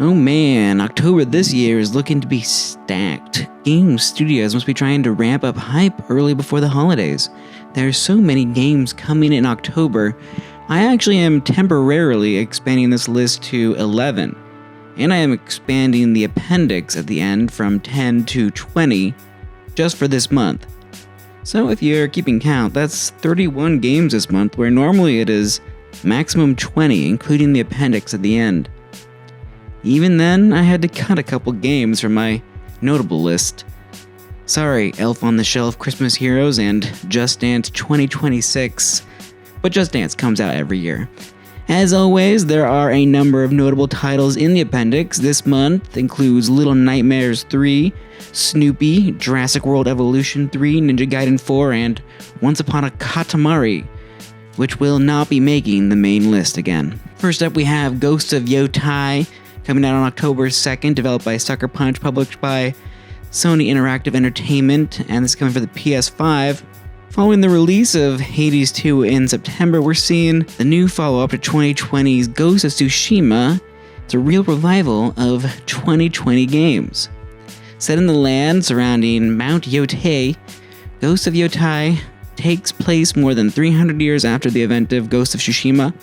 Oh man, October this year is looking to be stacked. Game studios must be trying to ramp up hype early before the holidays. There are so many games coming in October. I actually am temporarily expanding this list to 11. And I am expanding the appendix at the end from 10 to 20 just for this month. So if you're keeping count, that's 31 games this month, where normally it is maximum 20, including the appendix at the end. Even then, I had to cut a couple games from my notable list. Sorry, Elf on the Shelf Christmas Heroes and Just Dance 2026, but Just Dance comes out every year. As always, there are a number of notable titles in the appendix. This month includes Little Nightmares 3, Snoopy, Jurassic World Evolution 3, Ninja Gaiden 4, and Once Upon a Katamari, which will not be making the main list again. First up, we have Ghost of Yotei, coming out on October 2nd, developed by Sucker Punch, published by Sony Interactive Entertainment, and this is coming for the PS5. Following the release of Hades 2 in September, we're seeing the new follow-up to 2020's Ghost of Tsushima. It's a real revival of 2020 games. Set in the land surrounding Mount Yotei, Ghost of Yotei takes place more than 300 years after the event of Ghost of Tsushima.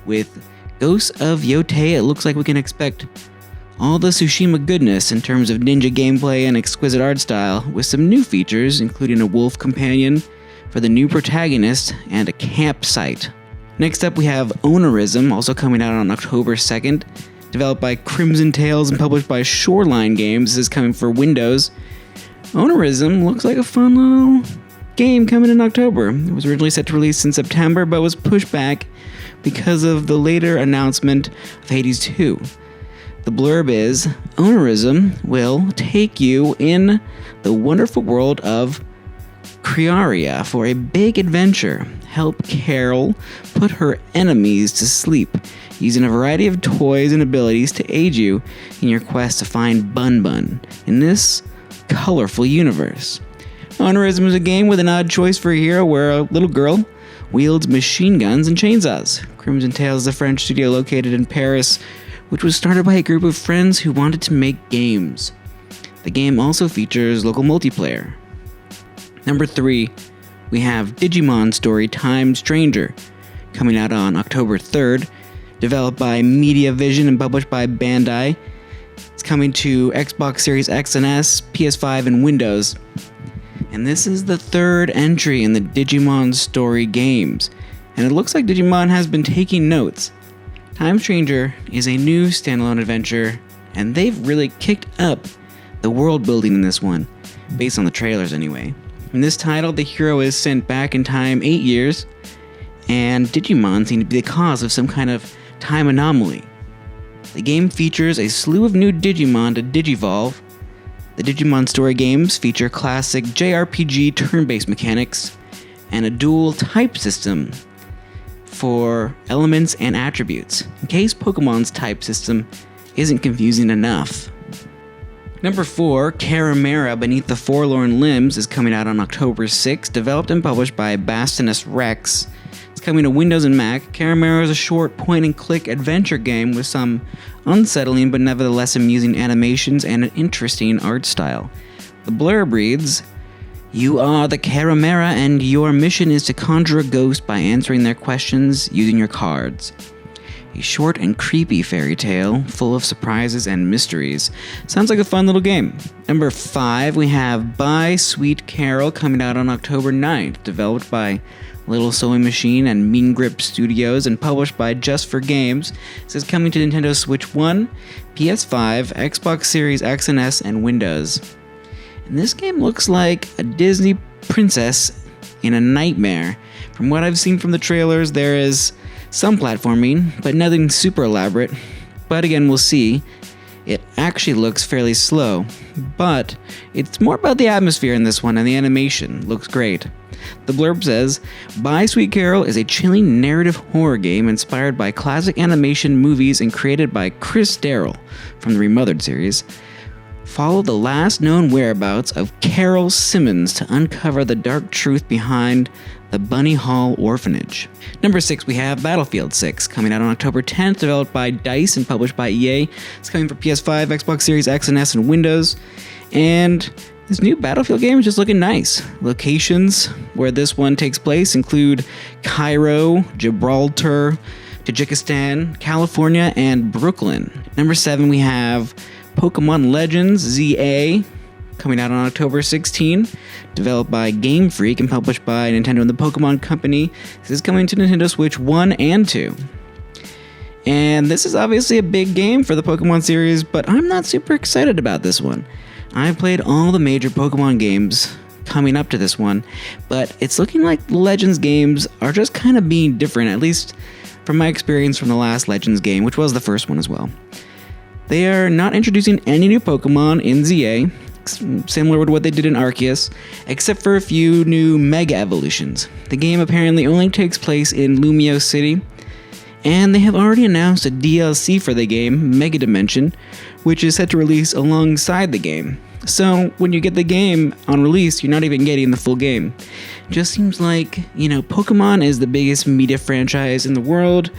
With Ghost of Yotei, it looks like we can expect all the Tsushima goodness in terms of ninja gameplay and exquisite art style, with some new features, including a wolf companion for the new protagonist and a campsite. Next up, we have Onirism, also coming out on October 2nd, developed by Crimson Tales and published by Shoreline Games. This is coming for Windows. Onirism looks like a fun little game coming in October. It was originally set to release in September, but was pushed back because of the later announcement of Hades 2. The blurb is, Onirism will take you in the wonderful world of Carimara for a big adventure. Help Carole put her enemies to sleep, using a variety of toys and abilities to aid you in your quest to find Bun Bun in this colorful universe. Onirism is a game with an odd choice for a hero where a little girl wields machine guns and chainsaws. Crimson Tales is a French studio located in Paris, which was started by a group of friends who wanted to make games. The game also features local multiplayer. Number 3, we have Digimon Story Time Stranger, coming out on October 3rd, developed by Media Vision and published by Bandai. It's coming to Xbox Series X and S, PS5, and Windows. And this is the third entry in the Digimon Story games, and it looks like Digimon has been taking notes. Time Stranger is a new standalone adventure, and they've really kicked up the world building in this one, based on the trailers anyway. In this title, the hero is sent back in time 8 years, and Digimon seem to be the cause of some kind of time anomaly. The game features a slew of new Digimon to digivolve. The Digimon Story games feature classic JRPG turn-based mechanics and a dual type system for elements and attributes, in case Pokemon's type system isn't confusing enough. Number 4, Carimara Beneath the Forlorn Limbs is coming out on October 6th, developed and published by Bastinus Rex. It's coming to Windows and Mac. Carimara is a short point-and-click adventure game with some unsettling but nevertheless amusing animations and an interesting art style. The blurb reads, You are the Carimara, and your mission is to conjure a ghost by answering their questions using your cards. A short and creepy fairy tale, full of surprises and mysteries. Sounds like a fun little game. Number 5, we have By Sweet Carole, coming out on October 9th, developed by Little Sewing Machine and Mean Grip Studios, and published by Just for Games. This is coming to Nintendo Switch 1, PS5, Xbox Series X and S, and Windows. And this game looks like a Disney princess in a nightmare. From what I've seen from the trailers, there is some platforming, but nothing super elaborate. But again, we'll see. It actually looks fairly slow, but it's more about the atmosphere in this one, and the animation looks great. The blurb says, By Sweet Carole is a chilling narrative horror game inspired by classic animation movies and created by Chris Darrell from the Remothered series. Follow the last known whereabouts of Carole Simmons to uncover the dark truth behind the Bunny Hall Orphanage. Number 6, we have Battlefield 6, coming out on October 10th, developed by DICE and published by EA. It's coming for PS5, Xbox Series X and S, and Windows. And this new Battlefield game is just looking nice. Locations where this one takes place include Cairo, Gibraltar, Tajikistan, California, and Brooklyn. Number 7, we have Pokemon Legends ZA, coming out on October 16, developed by Game Freak and published by Nintendo and the Pokemon Company. This is coming to Nintendo Switch 1 and 2. And this is obviously a big game for the Pokemon series, but I'm not super excited about this one. I've played all the major Pokemon games coming up to this one, but it's looking like the Legends games are just kind of being different, at least from my experience from the last Legends game, which was the first one as well. They are not introducing any new Pokemon in ZA, similar to what they did in Arceus, except for a few new Mega Evolutions. The game apparently only takes place in Lumio City, and they have already announced a DLC for the game, Mega Dimension, which is set to release alongside the game. So when you get the game on release, you're not even getting the full game. Just seems like, Pokemon is the biggest media franchise in the world.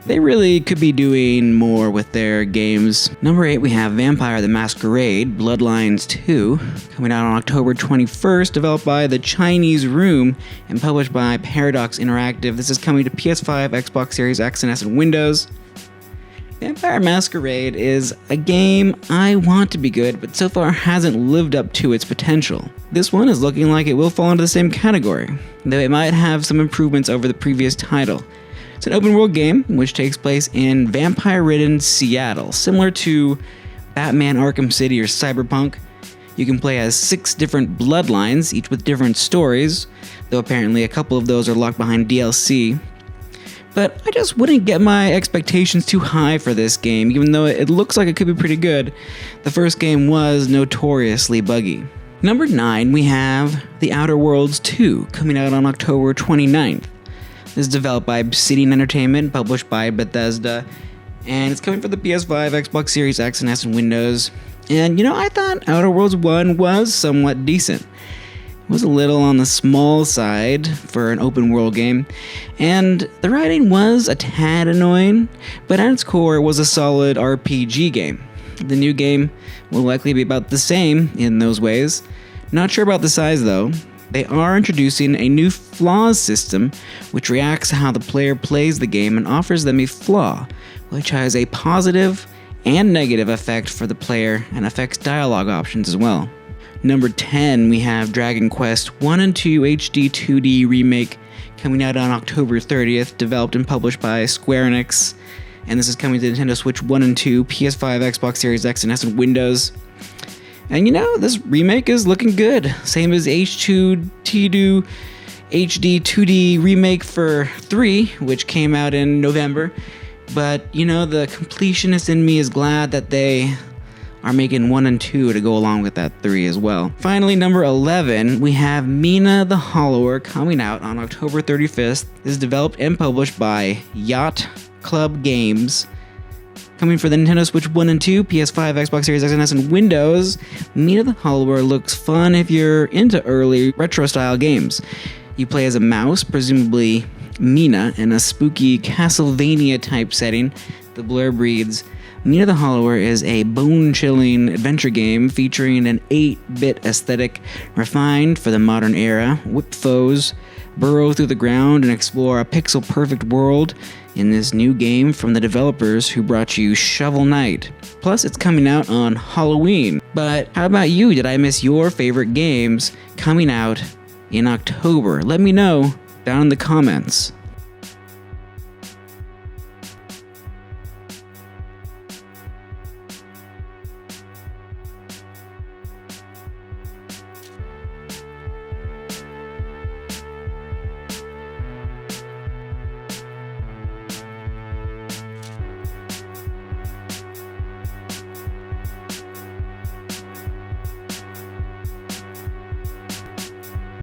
They really could be doing more with their games. Number 8, we have Vampire the Masquerade, Bloodlines 2, coming out on October 21st, developed by The Chinese Room and published by Paradox Interactive. This is coming to PS5, Xbox Series X and S, and Windows. Vampire Masquerade is a game I want to be good, but so far hasn't lived up to its potential. This one is looking like it will fall into the same category, though it might have some improvements over the previous title. It's an open world game which takes place in vampire-ridden Seattle, similar to Batman Arkham City or Cyberpunk. You can play as 6 different bloodlines, each with different stories, though apparently a couple of those are locked behind DLC. But I just wouldn't get my expectations too high for this game, even though it looks like it could be pretty good. The first game was notoriously buggy. Number 9, we have The Outer Worlds 2, coming out on October 29th. This is developed by Obsidian Entertainment, published by Bethesda, and it's coming for the PS5, Xbox Series X and S, and Windows. And I thought Outer Worlds 1 was somewhat decent. It was a little on the small side for an open world game, and the writing was a tad annoying, but at its core it was a solid RPG game. The new game will likely be about the same in those ways. Not sure about the size though. They are introducing a new flaws system which reacts to how the player plays the game and offers them a flaw, which has a positive and negative effect for the player and affects dialogue options as well. Number 10, we have Dragon Quest 1 and 2 HD 2D Remake, coming out on October 30th, developed and published by Square Enix, and this is coming to Nintendo Switch 1 and 2, PS5, Xbox Series X and S, and Windows. And this remake is looking good. Same as H2T2 HD 2D remake for 3, which came out in November. But, the completionist in me is glad that they are making 1 and 2 to go along with that 3 as well. Finally, number 11, we have Mina The Hollower, coming out on October 35th. This is developed and published by Yacht Club Games. Coming for the Nintendo Switch 1 and 2, PS5, Xbox Series X and S, and Windows, Mina The Hollower looks fun if you're into early retro-style games. You play as a mouse, presumably Mina, in a spooky Castlevania-type setting. The blurb reads, Mina The Hollower is a bone-chilling adventure game featuring an 8-bit aesthetic refined for the modern era. Whip foes, burrow through the ground, and explore a pixel-perfect world in this new game from the developers who brought you Shovel Knight. Plus, it's coming out on Halloween. But how about you? Did I miss your favorite games coming out in October? Let me know down in the comments.